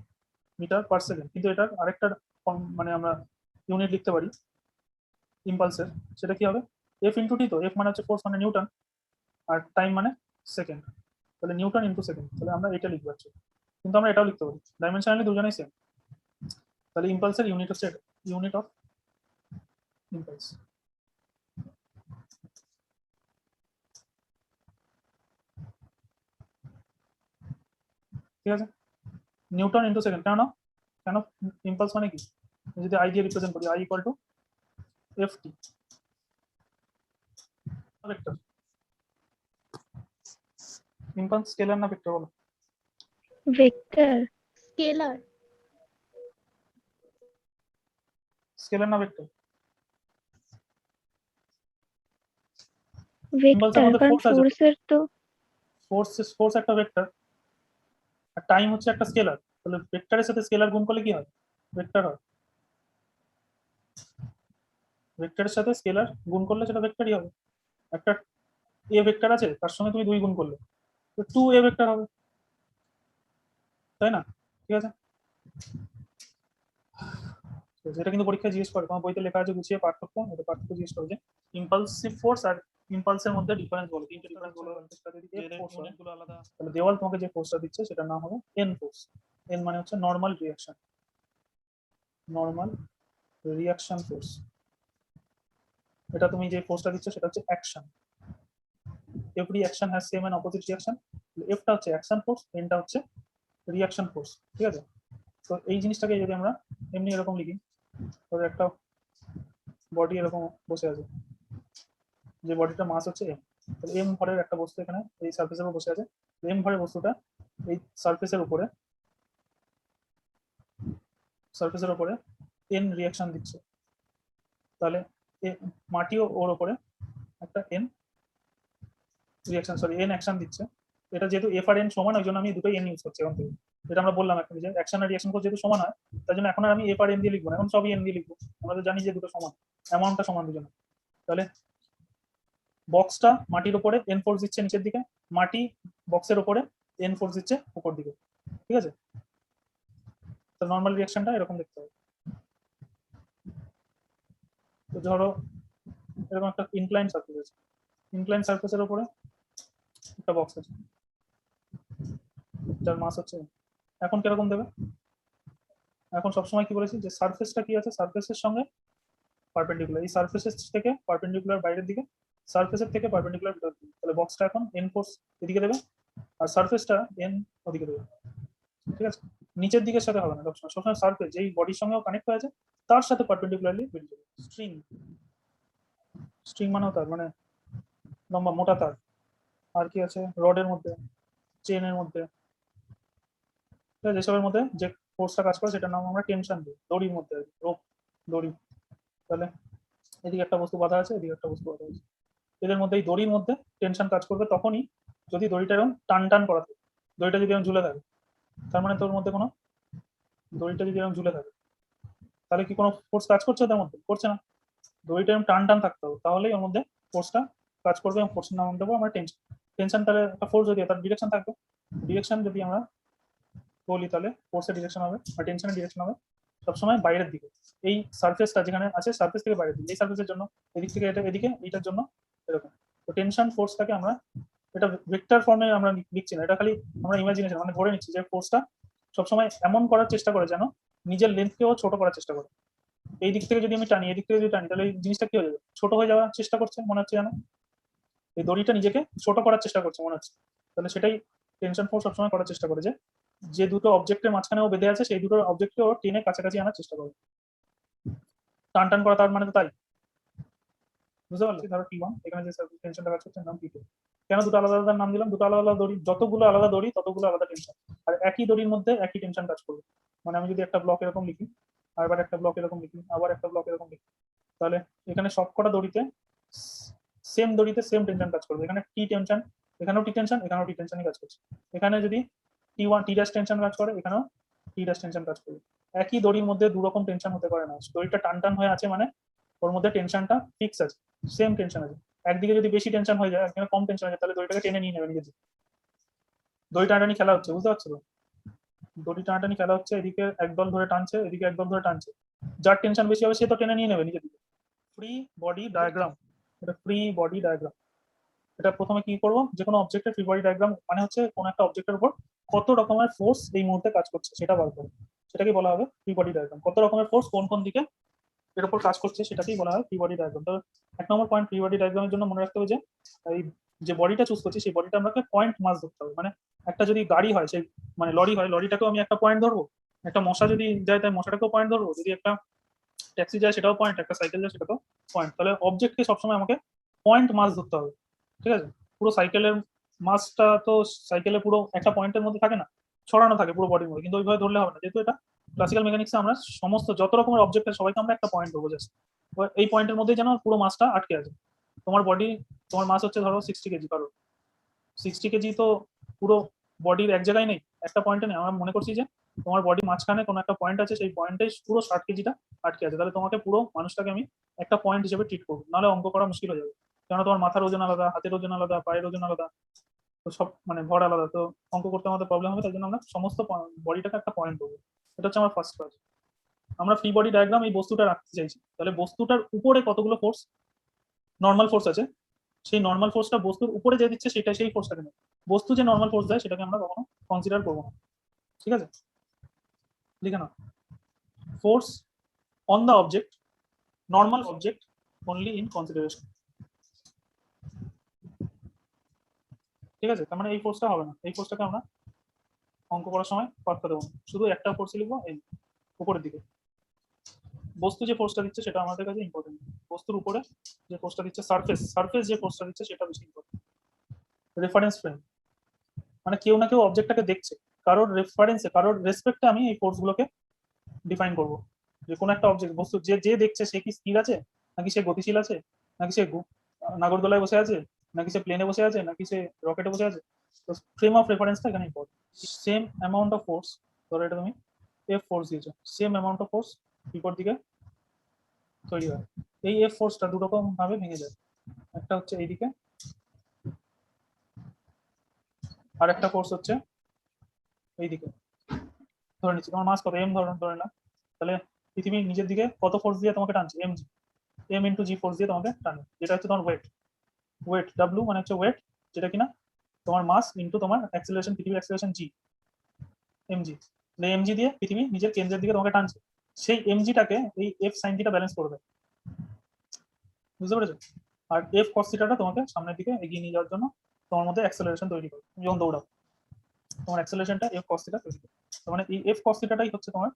মিটার পার সেকেন্ড, কিন্তু এটার আরেকটা মানে আমরা ইউনিট লিখতে পারি ইম্পালসের, সেটা কি হবে এফ ইন্টু টি। তো এফ মানে হচ্ছে ফোর্স মানে নিউটন, আর টাইম মানে সেকেন্ড, তাহলে নিউটন ইন্টু সেকেন্ড, তাহলে আমরা এটা লিখবো actually। কিন্তু আমরা এটাও লিখতে পারি, ডাইমেনশনালি দুজনেই সেম, তাহলে ইম্পালসের ইউনিট হচ্ছে এটা, ইউনিট অফ ইম্পালস। ঠিক আছে, নিউটন ইন্টু সেকেন্ড। কেন ইম্পালস মানে কি, যদি আই দিয়ে রিপ্রেজেন্ট করি, I equal to F T vector. Impulse scalar না ভেক্টর বলো? ভেক্টর। স্কেলার। স্কেলার না ভেক্টর? ভেক্টর, মধ্যে কারণ force আছে। ফোর্সের তো ফোর্স একটা ভেক্টর, আর টাইম হচ্ছে একটা স্কেলার, তাহলে ভেক্টরের সাথে স্কেলার গুণ করলে কি হয়, ভেক্টর হয়। ভেক্টরের সাথে স্কেলার গুণ করলে সেটা ভেক্টরই হবে। একটা এ ভেক্টর আছে, তার সঙ্গে তুমি 2 গুণ করলে তো 2 এ ভেক্টর হবে, তাই না? ঠিক আছে, তো এটা কিন্তু পরীক্ষায় জিজ্ঞেস করে, তোমার বইতে লেখা আছে গুছিয়ে পার্থক্য, এটা পার্থক্য জিজ্ঞেস করে যে ইম্পালসিভ ফোর্স আর ইম্পালসের মধ্যে ডিফারেন্স বলো, তিনটে ডিফারেন্স বলো। যদি ফোর্স গুলো আলাদা, তাহলে দেওয়াল তোমাকে যে ফোর্সটা দিচ্ছে সেটার নাম হবে এন ফোর্স। এন মানে হচ্ছে নর্মাল রিয়াকশন ফোর্স। এটা তুমি যে ফোর্সটা দিচ্ছ সেটা হচ্ছে action. Every action has same and opposite reaction. এফটা হচ্ছে অ্যাকশন ফোর্স, এনটা হচ্ছে রিয়াকশন ফোর্স। ঠিক আছে, তো এই জিনিসটাকে যদি আমরা এমনি এরকম লিখি, তবে একটা বডি এরকম বসে আছে, যে বডিটার মাস হচ্ছে এম, তাহলে এম ভরের একটা বস্তু এখানে এই সারফেসের উপর বসে আছে, এম ভরের বস্তুটা এই সারফেসের উপরে এন রিয়াকশন দিচ্ছে, তাহলে মাটিও ওর উপরে একটা এন অ্যাকশন দিচ্ছে। এটা যেহেতু এফ আর এন সমান, ওই জন্য আমি দুটোই এন ইউজ করছি এখন থেকে। যেটা আমরা বললাম এখন, যে অ্যাকশন আর রিয়াকশন যেহেতু সমান হয়, তার জন্য এখন আর আমি এফ আর এন দিয়ে লিখবো না, এখন সবই এন দিয়ে লিখবো। আমরা তো জানি যে দুটো সমান, অ্যামাউন্টটা সমান দুজনে। তাহলে বক্সটা মাটির উপরে এন ফোর্স দিচ্ছে নিচের দিকে, মাটি বক্সের উপরে এন ফোর্স দিচ্ছে উপর দিকে। ঠিক আছে, তো নর্মাল রিয়াকশনটা এরকম দেখতে হবে। তো ধরো এরকম একটা ইনক্লাইন সারফেস আছে, ইনক্লাইন সারফেসের উপরে একটা বক্স আছে যার মাস হচ্ছে m। এখন কিরকম দেবে, এখন সবসময় কি বলেছি যে সারফেসটা কি আছে, সারফেসের সঙ্গে পারপেন্ডিকুলার, এই সারফেসের থেকে পারপেন্ডিকুলার বাইরের দিকে, সারফেসের থেকে পারপেন্ডিকুলার ভিতরের দিকে, তাহলে বক্সটা এখন এন ফোর্স এদিকে দেবে আর সারফেসটা এন ওদিকে দেবে। ঠিক আছে, নিচের দিকের সাথে হবে না, সবসময় সারফেস যেই বডির সঙ্গেও কানেক্ট হয়ে আছে তার সাথে পারপেন্ডিকুলারলি বেরিয়ে যাবে। স্ট্রিং মানেও তার মানে লম্বা মোটা তার। আর কি আছে, রডের মধ্যে, চেনের মধ্যে, যেসবের মধ্যে যে ফোর্সটা কাজ করে সেটার নাম আমরা টেনশন দিই। দড়ির মধ্যে রোপ, দড়ি, তাহলে এদিকে একটা বস্তু বাঁধা আছে, এদিকে একটা বস্তু বাঁধা আছে, এদের মধ্যে এই দড়ির মধ্যে টেনশন কাজ করবে তখনই যদি দড়িটা এরকম টান টান করা থাকে, দড়িটা যদি এরকম ঝুলে থাকে, তার মানে তোর মধ্যে কোনো, দড়িটা যদি এরকম ঝুলে থাকে তাহলে কি কোনো ফোর্স কাজ করছে ওদের মধ্যে, করছে না। দড়িটা এরকম টান টান থাকতে হবে, তাহলেই ওর মধ্যে ফোর্সটা কাজ করবে, এবং ফোর্সের নাম দেবো আমরা টেনশন। টেনশন তাহলে একটা ফোর্স যদি তার ডিরেকশন থাকবে, ডিরেকশন যদি আমরা বলি তাহলে ফোর্সের ডিরেকশন হবে আর টেনশনের ডিরেকশন হবে সবসময় বাইরের দিকে। এই সারফেসটা যেখানে আছে সারফেস থেকে বাইরের দিকে, এই সারফেসের জন্য এদিক থেকে এটা এদিকে, এইটার জন্য এরকম। তো টেনশন ফোর্সটাকে আমরা এটা ভেক্টর ফর্মে আমরা লিখছি না, এটা খালি আমরা ইমাজিনেশন মানে ধরে নিচ্ছি যে ফোর্সটা সবসময় এমন করার চেষ্টা করে যেন নিজের লেন্থকেও ছোট করার চেষ্টা করে। এই দিক থেকে যদি আমি টানি, এদিক থেকে যদি টানি, তাহলে এই জিনিসটা কি হয়ে যাবে, ছোট হয়ে যাওয়ার চেষ্টা করছে মনে হচ্ছে যেন, এই দড়িটা নিজেকে ছোট করার চেষ্টা করছে মনে হচ্ছে। তাহলে সেটাই টেনশন ফোর্স সবসময় করার চেষ্টা করে, যে দুটো অবজেক্টের মাঝখানে ও বেঁধে আছে সেই দুটো অবজেক্টকে ও টেনে কাছাকাছি আনার চেষ্টা করে। টান টান করা তার মানে তো তাই, বুঝতে পারছি। ধরো T1, এখানে যে টেনশনটা কাজ করছে নাম T2। কেন দুটো আলাদা আলাদা নাম দিলাম, দুটো আলাদা আলাদা দড়ি, যতগুলো আলাদা দড়ি ততগুলো আলাদা টেনশন, আর একই দড়ির মধ্যে একই টেনশন কাজ করবে। মানে আমি যদি একটা ব্লক এরকম লিখি, আবার একটা ব্লক এরকম লিখি, আবার একটা ব্লক এরকম লিখি, তাহলে এখানে সবকটা দড়িতে সেম টেনশন কাজ করবে। এখানে টি টেনশন, এখানেও টি টেনশন, এখানেও টি টেনশনই কাজ করছে। এখানে যদি T1 টি ড্যাশ টেনশন কাজ করে, এখানেও টি ড্যাশ টেনশন কাজ করবে। একই দড়ির মধ্যে দু রকম টেনশন হতে পারে না। দড়িটা টান টান হয়ে আছে মানে ওর মধ্যে টেনশনটা ফিক্স আছে, সেম টেনশন আছে। একদিকে যদি বেশি টেনশন হয়ে যায়, একদিকে কম টেনশন হয়ে যায়, তাহলে দড়িটাকে টেনে নিয়ে নেবে নিজের দিকে। দড়ি টানাটানি খেলা হচ্ছে, বুঝতে পারছো তো? দড়ি টানাটানি খেলা হচ্ছে, এদিকে একদল ধরে টানছে, এদিকে একদল ধরে টানছে। যার টেনশন বেশি হবে সে তো টেনে নিয়ে নেবে নিজের দিকে। ফ্রি বডি ডায়াগ্রাম, এটা ফ্রি বডি ডায়াগ্রাম। এটা প্রথমে কি করব, যে কোনো অবজেক্টের ফ্রি বডি ডায়াগ্রাম মানে হচ্ছে কোন একটা অবজেক্টের উপর কত রকমের ফোর্স এই মুহূর্তে কাজ করছে সেটা বার করব, সেটাকে বলা হবে ফ্রি বডি ডায়াগ্রাম। কত রকমের ফোর্স কোন কোন দিকে এর উপর কাজ করছে সেটাকেই বলা হয় ফ্রি বডি ডায়াগ্রাম। তো 1 নম্বর পয়েন্ট, ফ্রি বডি ডায়াগ্রামের জন্য মনে রাখতে হবে যে এই যে বডিটা চুজ করছি সেই বডিটা আমাকে পয়েন্ট মাস ধরতে হবে। মানে একটা যদি গাড়ি হয়, সেই মানে লরি হয়, লরিটাকেও আমি একটা পয়েন্ট ধরবো। একটা মশা যদি যায় তাই মশাটাকেও পয়েন্ট ধরবো। যদি একটা ট্যাক্সি যায় সেটাও পয়েন্ট, একটা সাইকেল যায় সেটাও পয়েন্ট। তাহলে অবজেক্টকে সবসময় আমাকে পয়েন্ট মাস ধরতে হবে, ঠিক আছে? পুরো সাইকেলের মাসটা তো সাইকেলে পুরো একটা পয়েন্টের মধ্যে থাকে না, ছড়ানো থাকে পুরো বডির মধ্যে, কিন্তু ওইভাবে ধরলে হবে না, যেহেতু এটা ক্লাসিক্যাল মেকানিক্সে আমরা সমস্ত যত রকমের অবজেক্টের সবাইকে আমরা একটা পয়েন্ট দেবো জাস্ট। এই পয়েন্টের মধ্যেই যেন পুরো মাসটা আটকে আছে। তোমার বডি, তোমার মাস হচ্ছে ধরো 60 কেজি, কারো 60 কেজি, তো পুরো বডির এক জায়গায় নেই, একটা পয়েন্টে নেই। আমরা মনে করছি যে তোমার বডি মাঝখানে কোনো একটা পয়েন্ট আছে, সেই পয়েন্টে পুরো 60 কেজিটা আটকে আছে, তাহলে তোমাকে পুরো মানুষটাকে আমি একটা পয়েন্ট হিসেবে ট্রিট করবো, নাহলে অঙ্ক করা মুশকিল হয়ে যাবে। কেননা তোমার মাথার ওজন আলাদা, হাতের ওজন আলাদা, পায়ের ওজন আলাদা, তো সব মানে ভর আলাদা, তো অঙ্ক করতে আমাদের প্রবলেম হবে। তাই জন্য আমরা সমস্ত বডিটাকে একটা পয়েন্ট দেবো। এটা হচ্ছে আমার ফার্স্ট কাজ। আমরা ফ্রি বডি ডায়াগ্রাম এই বস্তুটা রাখতে চাইছি, তাহলে বস্তুটার উপরে কতগুলো ফোর্স, নর্মাল ফোর্স আছে, সেই নর্মাল ফোর্সটা বস্তুর উপরে যে দিচ্ছে সেটা, সেই ফোর্সটাকে নেই। বস্তু যে নর্মাল ফোর্স দেয় সেটাকে আমরা কখনো কনসিডার করবো না, ঠিক আছে? লিখে নাও, force on the object, normal object only in consideration, ঠিক আছে? তার মানে এই ফোর্সটা হবে না, এই ফোর্সটাকে আমরা অঙ্ক করার সময় পাত্তা দেবো না। শুধু একটা ফোর্স লিখবো, এই উপরের দিকে। বস্তু যে ফোর্সটা দিচ্ছে সেটা আমাদের কাছে ইম্পর্টেন্ট। বস্তুর উপরে যে ফোর্সটা দিচ্ছে, সারফেস, সারফেস যে ফোর্সটা দিচ্ছে সেটা বেশি ইম্পর্টেন্ট। রেফারেন্স ফ্রেম মানে কেউ না কেউ অবজেক্টটাকে দেখছে, কারোর রেফারেন্সে, কারোর রেসপেক্টে আমি এই ফোর্স গুলোকে ডিফাইন করব। যে কোনো একটা অবজেক্ট, বস্তু যে যে দেখছে সে কি স্থির আছে, নাকি সে গতিশীল আছে, নাকি সে নাগরদোলায় বসে আছে, নাকি সে প্লেনে বসে আছে, নাকি সে রকেটে বসে আছে। তো ফ্রেম অফ রেফারেন্সটা এখানে important. Same amount of force, ধরো এটা তুমি এফ ফোর্স দিয়েছো, সেম অ্যামাউন্ট অফ ফোর্স বিপরীত দিকে তৈরি হয়। এই এফ ফোর্সটা দু রকম ভাবে ভেঙে যায়, একটা হচ্ছে এইদিকে, আর একটা ফোর্স হচ্ছে এইদিকে। ধরে নিচ্ছি তোমার মাস কত, এম ধরে ধরে না, তাহলে পৃথিবী নিজের দিকে কত ফোর্স দিয়ে তোমাকে টানছে, এম জি, এম ইন্টু জি ফোর্স দিয়ে তোমাকে টানে, যেটা হচ্ছে তোমার ওয়েট। ওয়েট ডাব্লিউ মানে হচ্ছে ওয়েট, যেটা কিনা তোমার মাস ইন্টু তোমার অ্যাক্সেলারেশন, পৃথিবীর অ্যাক্সেলারেশন জি, এমজি। এমজি দিয়ে পৃথিবী নিজের কেন্দ্রের দিকে তোমাকে টানছে, সেই এমজিটাকে এই এফ সাইন থিটা ব্যালেন্স করবে, বুঝতে পেরেছো? আর এফ কস থিটাটা তোমাকে সামনের দিকে এগিয়ে নিয়ে যাওয়ার জন্য তোমার মধ্যে অ্যাক্সেলারেশন তৈরি করে। তুমি যখন দৌড়াও তোমার অ্যাক্সেলারেশনটা এফ কস থিটা তৈরি করে। তার মানে এই এফ কস থিটাটাই হচ্ছে তোমার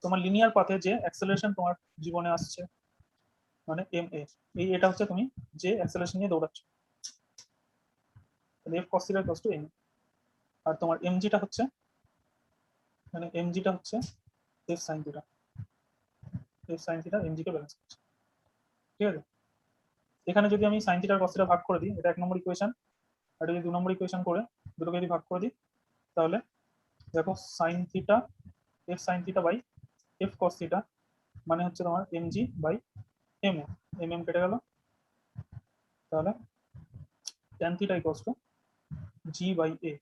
তোমার লিনিয়ার পাথে যে অ্যাক্সেলারেশন তোমার জীবনে আসছে, মানে এম এ, এই এটা হচ্ছে তুমি যে অ্যাক্সেলারেশন নিয়ে দৌড়াচ্ছ, F cos theta equals to M. আর তোমার এমজিটা হচ্ছে, মানে এমজিটা হচ্ছে F sine theta, F sine theta MG কে ব্যালেন্স করছে, ঠিক আছে? এখানে যদি আমি সাইন থিটার কস থিটা ভাগ করে দিই, এটা 1 নম্বর ইকুয়েশন, আর যদি 2 নম্বর ইকুয়েশন করে দুটোকে যদি ভাগ করে দিই, তাহলে দেখো sine theta, F sine theta by F cos theta মানে হচ্ছে তোমার MG by M A, M M কেটে গেল, তাহলে tan theta equals to G by A.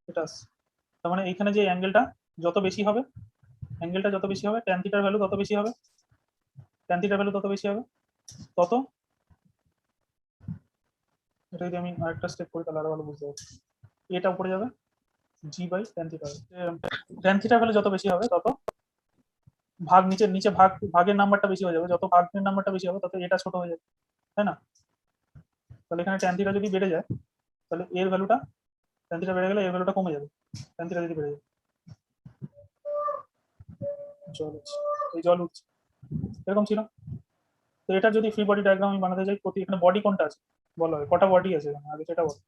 এটা আসছে। তার মানে এইখানে যে অ্যাঙ্গেলটা যত বেশি হবে, অ্যাঙ্গেলটা যত বেশি হবে, ট্যান থিটার ভ্যালু তত বেশি হবে, ট্যান থিটার ভ্যালু তত বেশি হবে, তত, এটা যদি আমি আরেকটা স্টেপ করি তাহলে আরো ভালো বুঝতে পারবো, এটা উপরে যাবে, জি বাই ট্যান থিটা। ট্যান থিটার ভ্যালু যত বেশি হবে তত ভাগ নিচে নিচে ভাগ, ভাগের নাম্বারটা বেশি হয়ে যাবে, যত ভাগের নাম্বারটা বেশি হবে তত এটা ছোট হয়ে যাবে, তাই না? তাহলে এখানে ট্যান থিটা যদি বেড়ে যায় তাহলে এর ভ্যালুটা, ট্যান থিটা বেড়ে গেলে এর ভ্যালুটা কমে যাবে, ট্যান থিটা যদি বেড়ে যায়। জল উঠছে, এই জল উঠছে, এরকম ছিল। তো এটা যদি ফ্রি বডি ডায়াগ্রাম আমি বানাতে চাই, প্রতি এখানে বডি কোনটা আছে বলো, কটা বডি আছে এখানে আগে সেটা বলো।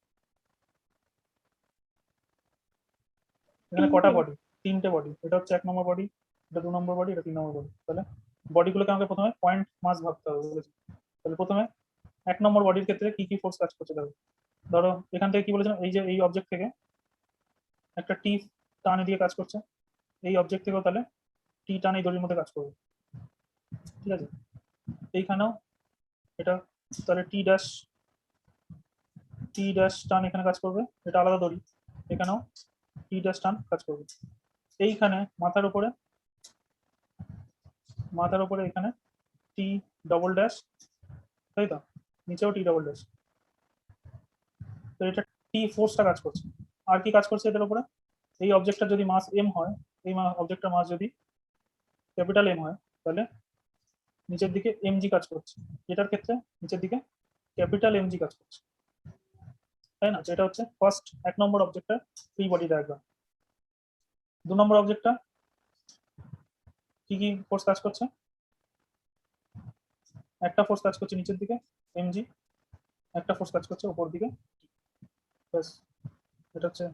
এখানে কটা তিনটে। বডি? 3টে বডি। এটা হচ্ছে 1 নম্বর বডি, এটা 2 নম্বর বডি, এটা 3 নম্বর বডি। তাহলে বডিগুলোকে আমাকে প্রথমে পয়েন্ট মাস ভাবতে হবে বলেছি। তাহলে প্রথমে 1 নম্বর বডির ক্ষেত্রে কি কি ফোর্স কাজ করছে দেখো, ধরো এখান থেকে কি বলেছিলাম, এই যে এই অবজেক্ট থেকে একটা টি টানে দিয়ে কাজ করছে, এই অবজেক্ট থেকেও তাহলে টি টান এই দড়ির মধ্যে কাজ করবে, ঠিক আছে। এইখানেও এটা তাহলে টি ড্যাশ টান এখানে কাজ করবে, এটা আলাদা দড়ি, এখানেও টি ড্যাশ টান কাজ করবে। এইখানে মাথার উপরে এখানে টি ডবল ড্যাশ, তাই তো, নিচেও টি ডবল ড্যাশ। তো এটা টি ফোর্সটা কাজ করছে। আর কি কাজ করছে এটার উপরে, এই অবজেক্টটা যদি মাস এম হয়, এই অবজেক্টটার মাস যদি ক্যাপিটাল এম হয়, তাহলে নিচের দিকে এমজি কাজ করছে। এটার ক্ষেত্রে নিচের দিকে ক্যাপিটাল এমজি কাজ করছে, তাই না। যেটা হচ্ছে ফার্স্ট 1 নম্বর অবজেক্টটা ফ্রি বডি ডায়াগ্রাম। 2 নম্বর অবজেক্টটা কি কি ফোর্স কাজ করছে, একটা ফোর্স কাজ করছে নিচের দিকে এমজি, একটা ফোর্স কাজ করছে উপর দিকে, ব্যাস। এটা হচ্ছে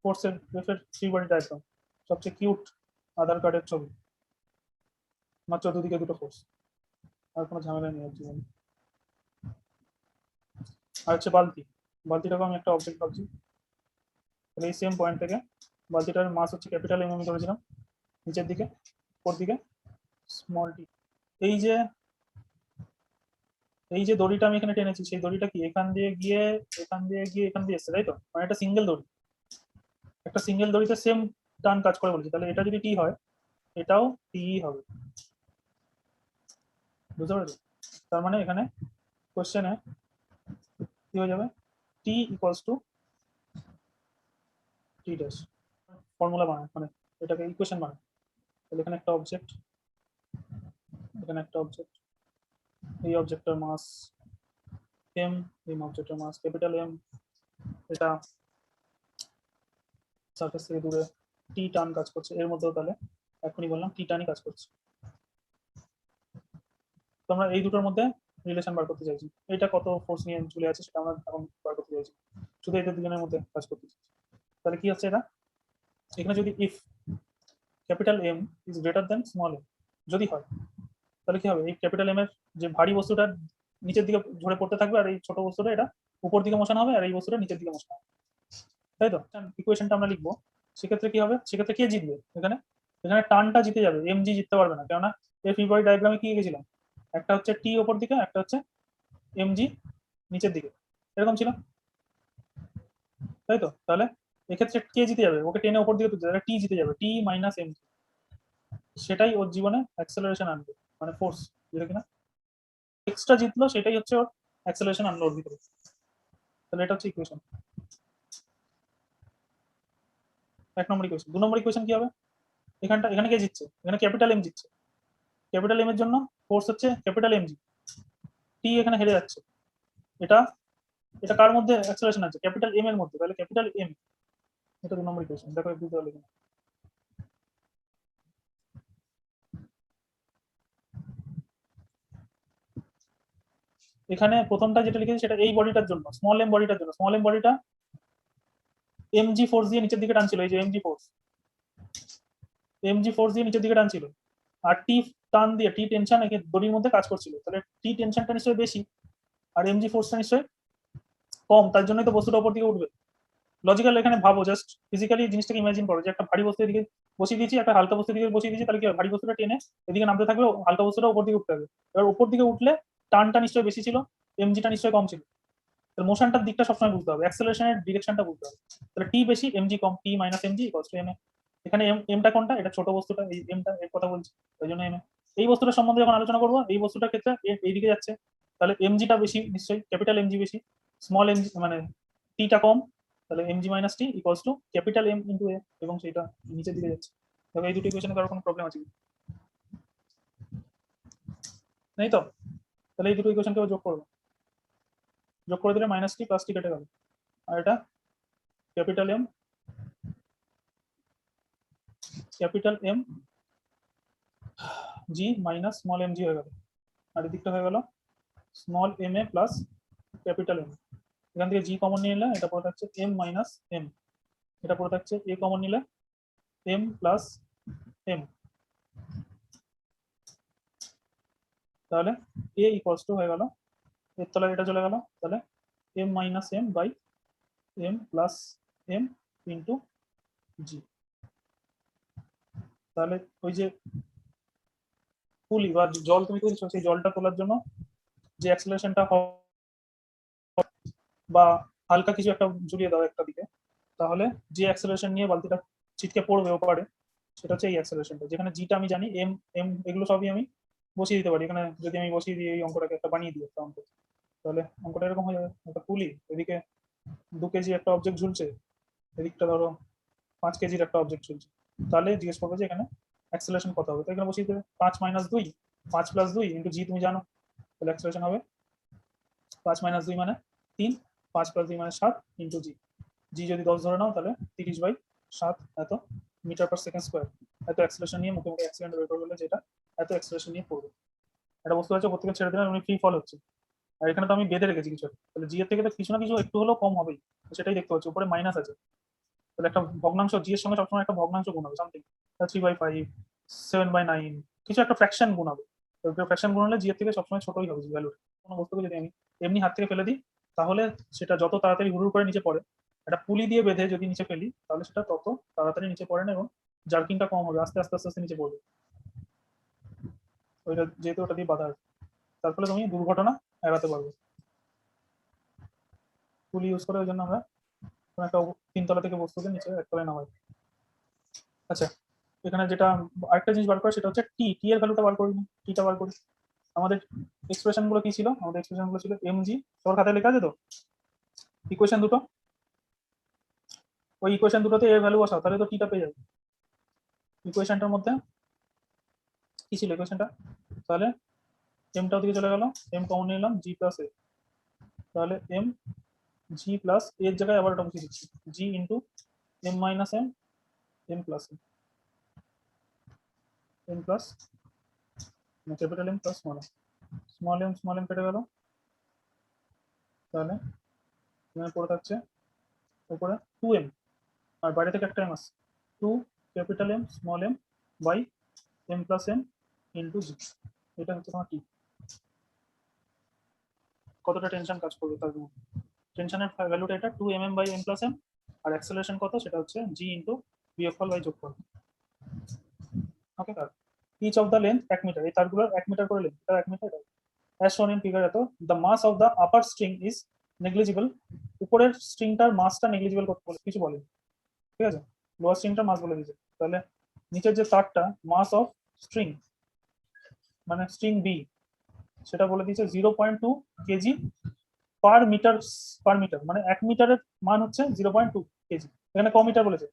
ফোর্সের এফের ফ্রি বডি ডায়াগ্রাম, সবচেয়ে কিউট আধার কার্ডের ছবি, মাত্র দুদিকে দুটো ফোর্স, আর কোনো ঝামেলা নেই জীবনে। আর হচ্ছে বালতিটাকে আমি একটা অবজেক্ট ভাবছি, তাহলে এই সেম পয়েন্ট থেকে বালতিটার মাস হচ্ছে ক্যাপিটাল এম আমি ধরেছিলাম, নিচের দিকে উপর দিকে স্মল টি। এই যে দড়িটা আমি এখানে টেনেছি, সেই দড়িটা কি এখান দিয়ে গিয়ে এখান দিয়ে এসছে, তাই তো, মানে একটা সিঙ্গেল দড়ি, একটা সিঙ্গেল দড়িতে সেম টান কাজ করে বলেছি, তাহলে এটা যদি টি হয় এটাও টি হবে, বুঝতে পারছো। তার মানে এখানে কোশ্চেনে কি হয়ে যাবে, T equals to T dash, formula বানায় মানে এটাকে ইকুয়েশন বানায়। তাহলে এখানে একটা অবজেক্ট, এখানে একটা অবজেক্ট, এই অবজেক্টের মাস এম, এই অবজেক্টের মাস ক্যাপিটাল এম, এটা সারফেস থেকে দূরে টি টান কাজ করছে, এর মধ্যেও তাহলে এখনই বললাম টি টানই কাজ করছে। তো আমরা এই দুটোর মধ্যে রিলেশন বার করতে চাইছি, এটা কত ফোর্স নিয়ে ঝুলে আছে সেটা আমরা এখন বার করতে চাইছি, শুধু এদের দুজনের মধ্যে কাজ করতে চাইছি। তাহলে কি হচ্ছে এটা, এখানে যদি if capital M is greater than small m যদি হয়, তাহলে কি হবে, এই ক্যাপিটাল এম এর যে ভারী বস্তুটা নিচের দিকে ঝরে পড়তে থাকবে, আর এই ছোট বস্তুটা এটা উপর দিকে মোশন হবে, আর এই বস্তুটা নিচের দিকে মোশন হবে, তাই তো। ইকুয়েশনটা আমরা লিখবো, সেক্ষেত্রে কি হবে, সেক্ষেত্রে কে জিতবে এখানে, এখানে টানটা জিতে যাবে, এমজি জিততে পারবে না, কেননা এর ফ্রি বডি ডায়াগ্রামে কি গেছিলাম, একটা হচ্ছে টি ওপর দিকে, একটা হচ্ছে এমজি নিচের দিকে, এরকম ছিল, তাই তো। তাহলে এক্ষেত্রে কে জিতে যাবে, ওকে টেনে উপর দিকে তুলতে, তাহলে টি জিতে যাবে, টি মাইনাস এমজি, সেটাই ওর জীবনে অ্যাক্সেলারেশন আনবে, মানে ফোর্স, যেটা কিনা এক্সট্রা জিতলো সেটাই হচ্ছে ওর অ্যাক্সেলারেশন আনলো ওর ভিতরে। তাহলে এটা হচ্ছে ইকুয়েশন 1 নম্বর ইকুয়েশন। 2 নম্বর ইকুয়েশন কি হবে, এখানে কে জিতছে, এখানে ক্যাপিটাল এম জিতছে, ক্যাপিটাল এম এর জন্য ফোর্স হচ্ছে ক্যাপিটাল এমজি, টি এখানে হেরে যাচ্ছে, এটা এটা কার মধ্যে অ্যাক্সেলারেশন আছে, ক্যাপিটাল এম এর মধ্যে, তাহলে ক্যাপিটাল এম, এটা 2 নম্বর ইকুয়েশন, দেখো বুঝতে পারলে কিনা। এখানে প্রথমটা যেটা লিখেছি সেটা এই বডিটার জন্য, স্মল এম বডিটার জন্য, স্মল এম বডিটা এমজি ফোর্স দিয়ে নিচের দিকে টানছিল, এই যে এমজি ফোর্স দিয়ে নিচের দিকে টানছিল, আর টি টান দিয়ে টি টেনশন দড়ির মধ্যে কাজ করছিল, তাহলে টি টেনশনটা নিশ্চয়ই বেশি আর এমজি ফোর্সটা নিশ্চয়ই কম, তার জন্যই তো বস্তুটা উপর দিকে উঠবে। লজিক্যাল এখানে ভাবো, জাস্ট ফিজিক্যালি জিনিসটাকে ইমাজিন করো যে একটা ভারী বস্তুর দিকে বসিয়ে দিয়েছি, একটা হালকা বস্তুর দিকে বসিয়ে দিয়েছি, তাহলে কি ভারী বস্তুটা টেনে এদিকে নামতে থাকবে, হালকা বস্তুটা উপর দিকে উঠতে হবে। এবার উপর দিকে উঠলে টানটা নিশ্চয়ই বেশি ছিল, এমজিটা নিশ্চয়ই কম ছিল, তাহলে মোশনটার দিকটা সবসময় বুঝতে হবে, অ্যাক্সেলারেশনের ডিরেকশনটা বুঝতে হবে। তাহলে টি বেশি এমজি কম, T minus MG equals to M A. এখানে এমটা কোনটা, এটা ছোট বস্তুটা, এই এমটা এর কথা বলছি, ওই জন্য এম এ। এই বস্তুটার সম্বন্ধে যখন আলোচনা করবো, এই বস্তুটার ক্ষেত্রে এইদিকে যাচ্ছে, তাহলে এমজিটা বেশি নিশ্চয়ই, ক্যাপিটাল এমজি বেশি, স্মল এমজি মানে টিটা কম, তাহলে MG minus T equals to capital M into A, এবং সেটা নিচের দিকে যাচ্ছে। তবে এই দুটো ইকুয়েশনে কারো কোনো প্রবলেম আছে কি, নেই তো। তাহলে এই দুটো ইকুয়েশনকে যোগ করে দিলে মাইনাস টি প্লাস টি কেটে গেল, আর এটা capital M g minus small m g হয়ে গেল, আর এদিকটা হয়ে গেল small m a plus capital M. এখান থেকে জি কমন নিয়ে নিলে এটা পড়ে থাকছে এম মাইনাস এম, এটা পড়ে থাকছে এ কমন নিলে এম প্লাস এম, তাহলে এ ইকুয়ালস টু হয়ে গেল, এর তলায় এটা চলে গেল, তাহলে m minus m by m plus m into G. তাহলে ওই যে পুলি বা জল তুমি তুলছো, সেই জলটা তোলার জন্য যে অ্যাক্সেলারেশনটা বা হালকা কিছু একটা ঝুলিয়ে দাও একটা দিকে, তাহলে যে অ্যাক্সেলারেশন নিয়ে বালতিটা ছিটকে পড়বে ওপারে, সেটা হচ্ছে এই অ্যাক্সেলারেশনটা। যেখানে জিটা আমি জানি, এম এম এগুলো সবই আমি বসিয়ে দিতে পারি এখানে। যদি আমি বসিয়ে দিই এই অঙ্কটাকে একটা বানিয়ে দিই একটা অঙ্ক, তাহলে অঙ্কটা এরকম হয়ে যাবে। একটা পুলি, এদিকে 2 কেজি একটা অবজেক্ট ঝুলছে, এদিকটা ধরো 5 কেজির একটা অবজেক্ট ঝুলছে। তাহলে জিজ্ঞেস করবে যে এখানে অ্যাক্সেলারেশন কত হবে, তো এখানে বসিয়ে দেবে 5 মাইনাস 2, 5 প্লাস 2 ইন্টু জি তুমি জানো, তাহলে অ্যাক্সেলারেশন হবে 5 মাইনাস 2 মানে 3, 5 প্লাস 2 মানে 7 ইন্টু জি। জি যদি 10 ধরে নাও তাহলে 30/7 এত মিটার পার সেকেন্ড স্কোয়ার। এত অ্যাক্সেলারেশন নিয়ে মুখে মুখে অ্যাক্সিডেন্ট বের করে বলে যেটা এত অ্যাক্সেলারেশন নিয়ে পড়বে। এটা বুঝতে পারছো, প্রত্যেকে ছেড়ে দিলাম, ফ্রি ফল হচ্ছে। আর এখানে তো আমি বেঁধে রেখেছি কিছু, তাহলে জি এর থেকে তো কিছু না কিছু একটু হলেও কম হবেই, সেটাই দেখতে পাচ্ছি। উপরে মাইনাস আছে, তাহলে একটা ভগ্নাংশ জি এর সঙ্গে সবসময় একটা ভগ্নাংশ গুণ হবে, সামথিং 3/5, 7/9, কিছু একটা ফ্র্যাকশন গুণ হবে। তো ফ্র্যাকশন গুণ হলে জি এর থেকে সবসময় ছোটই হবে ভ্যালু। কোনো বস্তুকে যদি আমি এমনি হাত থেকে ফেলে দিই, তাহলে সেটা যত তাড়াতাড়ি হুড়ুর করে নিচে পড়ে, একটা পুলি দিয়ে বেঁধে যদি নিচে ফেলি, তাহলে সেটা তত তাড়াতাড়ি নিচে পড়ে না, এবং জার্কিংটা কম হবে, আস্তে আস্তে আস্তে আস্তে নিচে পড়বে ওইটা, যেহেতু ওটা দিয়ে বাধা আছে। তার ফলে তুমি দুর্ঘটনা এড়াতে পারবে পুলি ইউজ করে। ওই জন্য আমরা কোনো একটা 3 তলা থেকে বস্তুকে নিচে 1 তলায় নামাই। আচ্ছা, এখানে যেটা আরেকটা জিনিস বার করে সেটা হচ্ছে টি। টি এর ভ্যালুটা বার করি, টিটা বার করি। আমাদের এক্সপ্রেশন গুলো কি ছিল? আমাদের এক্সপ্রেশন গুলো ছিল এম জি, সবার খাতায় লেখা আছে তো ইকুয়েশন দুটো, ওই ইকুয়েশন দুটোতে এর ভ্যালু বসাও, তাহলে তো টিটা পেয়ে যাবে। ইকুয়েশনটার মধ্যে কি ছিল ইকুয়েশনটা? তাহলে এমটা ওদিকে চলে গেল, এম কমন নিলাম, জি প্লাস এ, তাহলে এম জি প্লাস এর জায়গায় আবার এটা বসিয়ে দিচ্ছি, G into M minus M, M plus M, M plus capital M plus small M কেটে গেল, তাহলে এখানে পড়ে থাকছে উপরে 2m, আর বাইরে থেকে একটা এম আছে, 2 capital M small M by M plus M into G. এটা হচ্ছে তোমার টি। কতটা টেনশন কাজ করবে তার জন্য, টেনশনের ভ্যালুটা এটা 2mm by M plus m, আর অ্যাক্সেলারেশন কত সেটা হচ্ছে জি ইন্টু বিয়োগফল বাই যোগফল। ওকে, তার each of the length 1 metre, এই তারগুলোর 1 মিটার করে লেন্থ, এটা 1 metre. As shown in figure এত, the mass of the upper string is negligible. উপরের স্ট্রিংটার মাসটা নেগলিজিবল করতে বলে কিছু বলেনি, ঠিক আছে, লোয়ার স্ট্রিংটার মাস বলে দিয়েছে। তাহলে নিচের যে তারটা মাস অফ স্ট্রিং মানে স্ট্রিং বি, সেটা বলে দিয়েছে 0.2 kg per metre, per metre মানে 1 মিটারের মান হচ্ছে 0.2 কেজি। এখানে ক মিটার বলেছে?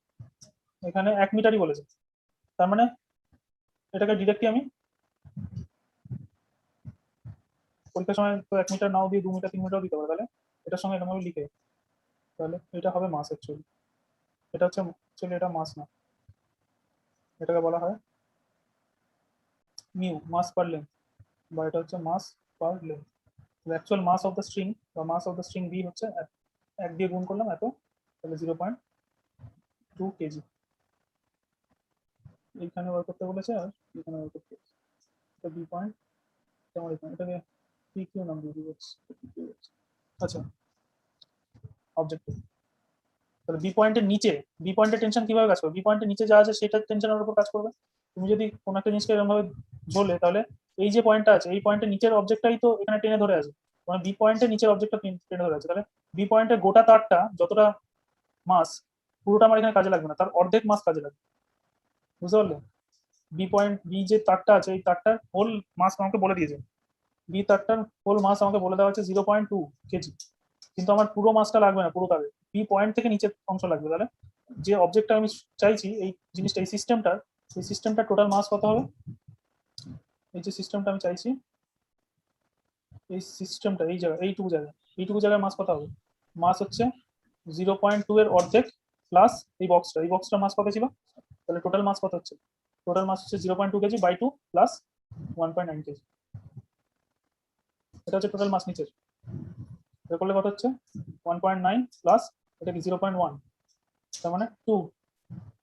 এখানে 1 মিটারই বলেছে। তার মানে এটাকে ডিরেক্টলি আমি পরীক্ষার সময় তো 1 মিটার নাও দিয়ে 2 মিটার 3 মিটারও দিতে পারে, তাহলে এটার সঙ্গে এরকম ভাবে লিখে, তাহলে এটা হবে মাস অ্যাকচুয়ালি। এটা হচ্ছে অ্যাকচুয়ালি এটা মাস না, এটাকে বলা হয় মিউ, মাস পার লেন্থ, বা এটা হচ্ছে mass per length. Actual mass of the string বা mass of the string B হচ্ছে 1 দিয়ে গুণ করলাম এত, তাহলে 0.2 কেজি। এইখানে বার করতে বলেছে আর এখানে বার করতে বলেছে। এটা বি পয়েন্ট, আমার এখানে এটাকে পি কিউ নাম দিয়ে দিচ্ছি। আচ্ছা, অবজেক্টিভ। তাহলে বি পয়েন্টের নিচে, বি পয়েন্টের টেনশন কিভাবে কাজ করবে? বি পয়েন্টের নিচে যা আছে সেটার টেনশনের উপর কাজ করবে। তুমি যদি কোনো একটা জিনিসকে এরকম ভাবে ঝোলে, তাহলে এই যে পয়েন্টটা আছে, এই পয়েন্টের নিচের অবজেক্টটাই তো এখানে টেনে ধরে আছে, মানে বি পয়েন্টের নিচের অবজেক্টটা টেনে ধরে আছে। তাহলে বি পয়েন্টের গোটা তারটা যতটা মাস, পুরোটা আমার এখানে কাজে লাগবে না, তার অর্ধেক মাস কাজে লাগবে, বুঝতে পারলে? বি পয়েন্ট, বি যে তারটা আছে, এই তারটার হোল মাস আমাকে বলে দিয়েছে, বি তারটার হোল মাস আমাকে বলে দেওয়া হচ্ছে 0.2 কেজি, কিন্তু আমার পুরো মাসটা লাগবে না, পুরো তারে বি পয়েন্ট থেকে নিচের অংশ লাগবে। তাহলে যে অবজেক্টটা আমি চাইছি, এই জিনিসটা, এই সিস্টেমটা, এই সিস্টেমটা টোটাল মাস কত হবে? এই যে সিস্টেমটা আমি চাইছি, এই সিস্টেমটা এই জায়গায়, এইটুকু জায়গায় মাস কত হবে? মাস হচ্ছে 0.2 এর অর্ধেক প্লাস এই বক্সটার মাস কত ছিল? তাহলে টোটাল মাস কত হচ্ছে? টোটাল মাস হচ্ছে 0.2 কেজি বাই 2 প্লাস 1.9 কেজি। এটা হচ্ছে টোটাল মাস নিচের। এটা করলে কত হচ্ছে? 1.9 প্লাস এটা কি 0.1, তার মানে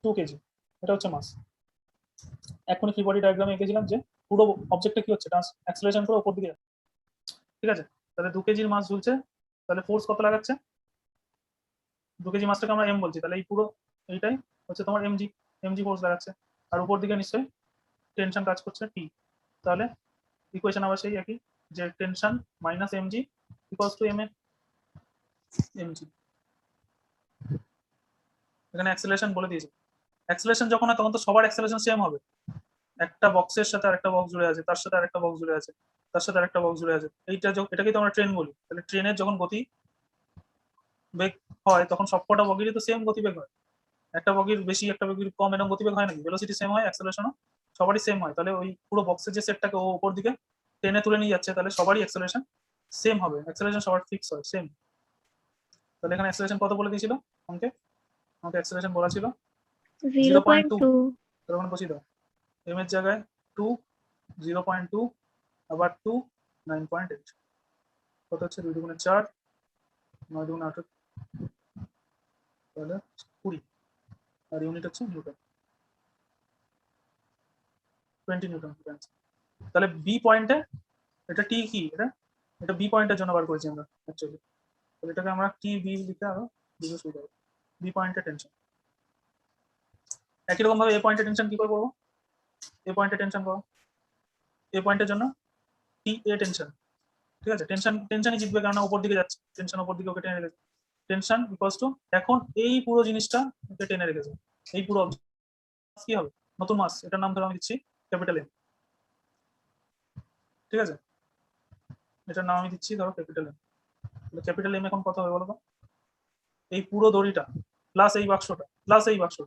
2 কেজি। এটা হচ্ছে মাস। এখনই ফ্রি বডি ডায়াগ্রামে এঁকেছিলাম যে পুরো অবজেক্টটা কি হচ্ছে, অ্যাক্সেলারেশন করে উপর দিকে, ঠিক আছে। তাহলে 2 কেজির মাস ঝুলছে তাহলে ফোর্স কত লাগাচ্ছে, 2 কেজি মাসটাকে আমরা এম বলছি, তাহলে এই পুরো এইটাই হচ্ছে তোমার এমজি ফোর্স লাগাচ্ছে। আর উপর দিকে নিশ্চয়ই টেনশন কাজ করছে টি। তাহলে ইকুয়েশন আবার সেই একই, যে tension minus MG equals to m mg. এখানে অ্যাক্সেলারেশন বলে দিয়েছে। অ্যাক্সেলারেশন যখন হয় তখন তো সবার অ্যাক্সেলারেশন সেম হবে। একটা বক্সের সাথে আরেকটা বক্স জুড়ে আছে, তার সাথে আরেকটা বক্স জুড়ে আছে, তার সাথে আরেকটা বক্স জুড়ে আছে। এটাকেই তো আমরা ট্রেন বলি। তাহলে ট্রেনের যখন গতি বেগ হয় তখন সবকটা বগিরই তো সেম গতিবেগ হয়। একটা বগির বেশি একটা বগির কম এরকম গতিবেগ হয় নাকি? ভেলোসিটি সেম হয়, অ্যাক্সেলারেশনও সবারই সেম হয়। তাহলে ওই পুরো বক্সের যে সেটটাকে ও উপর দিকে টেনে তুলে নিয়ে যাচ্ছে, তাহলে সবারই অ্যাক্সেলারেশন সেম হবে, অ্যাক্সেলারেশন সবার ফিক্স হয় সেম। তাহলে এখানে অ্যাক্সেলারেশন কত বলে দিয়েছিল আমাকে? আমাকে অ্যাক্সেলারেশন বলা ছিল 0.2। 0.2। তাহলে ওখানে বসিয়ে দাও, এম এর জায়গায় 2, 0.2, আবার 2, 9.8। কত হচ্ছে? 2 দুগুণে 4, 9 দুগুণে 18, তাহলে 20। আর ইউনিট হচ্ছে নিউটন, 20 নিউটন। তাহলে বি পয়েন্টে এটা টি কি, এটা বি পয়েন্টের জন্য বার করেছি আমরা অ্যাকচুয়ালি। তাহলে এটাকে আমরা টি বি লিখতে আরো বুঝে সুবিধা হবে। বি পয়েন্টের টেনশন একই রকম ভাবে এ পয়েন্টের টেনশন কি করে করবো? এ পয়েন্টের টেনশন করো, এ পয়েন্টের জন্য টি এ টেনশন। ঠিক আছে, টেনশনই জিতবে, কারণ উপর দিকে যাচ্ছে, টেনশন উপর দিকে ওকে টেনে রেখেছে। টেনশন ইকুয়ালস টু, এখন এই পুরো জিনিসটা ওকে টেনে রেখেছে, এই পুরো কি হবে? নতুন মাস, এটার নাম ধরে আমি দিচ্ছি ক্যাপিটাল এম। ঠিক আছে, এটার নাম আমি দিচ্ছি ধরো ক্যাপিটাল এম। ক্যাপিটাল এম এখন কত হবে বলো তো? এই পুরো দড়িটা প্লাস এই বাক্সটা প্লাস এই বাক্সটা,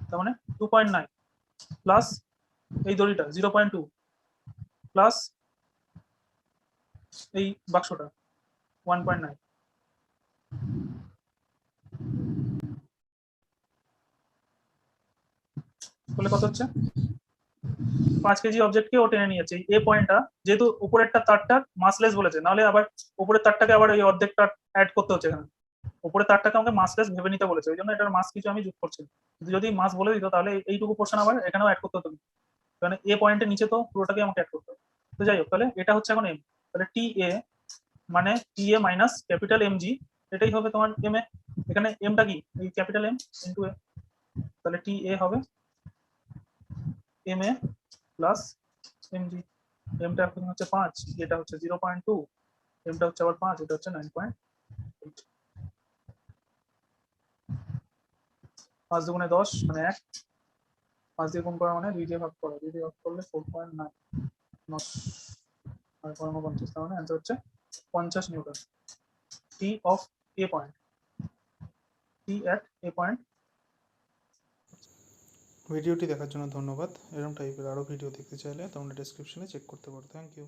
তার মানে 2.9 প্লাস এই দড়িটা 0.2 প্লাস এই বাক্সটা 1.9, তাহলে কত হচ্ছে? 5 কেজি অবজেক্টকে ও টেনে নিয়েছে। এই এ পয়েন্টটা যেহেতু উপরেরটা তারটা মাসলেস বলেছে, নাহলে আবার উপরের তারটাকে আবার এই অর্ধেকটা অ্যাড করতে হচ্ছে এখানে। উপরের তারটাকে আমাকে মাসলেস ভেবে নিতে বলেছে, ওই জন্য এটার মাস কিছু আমি যোগ করছি। যদি মাস বলে দিত তাহলে এইটুকু পোর্শন আবার এখানেও অ্যাড করতে হতো, কারণ এ পয়েন্টের নিচে তো পুরোটাকে আমাকে অ্যাড করতে হবে। তো যাই হোক, তাহলে এটা হচ্ছে এখন এম। তাহলে টি এ মানে টি এ মাইনাস ক্যাপিটাল এম জি, এটাই হবে তোমার এম এ। এখানে এমটা কি? এই ক্যাপিটাল এম ইন্টু এ। তাহলে টি এ হবে M a plus M G. এমটা এখন হচ্ছে 5, এটা হচ্ছে 0.2, এমটা হচ্ছে আবার 5, এটা হচ্ছে 9.8। 5 দুগুণে 10 মানে 1, 5 দিয়ে গুণ করা মানে 2 দিয়ে ভাগ করা, 2 দিয়ে ভাগ করলে 4.9 আর 49, তার মানে অ্যান্সার হচ্ছে 50 Newton. T of A point, T at a point. ভিডিওটি দেখার জন্য ধন্যবাদ। এরকম টাইপের আরও ভিডিও দেখতে চাইলে তোমরা ডেসক্রিপশনে চেক করতে পারো। Thank you.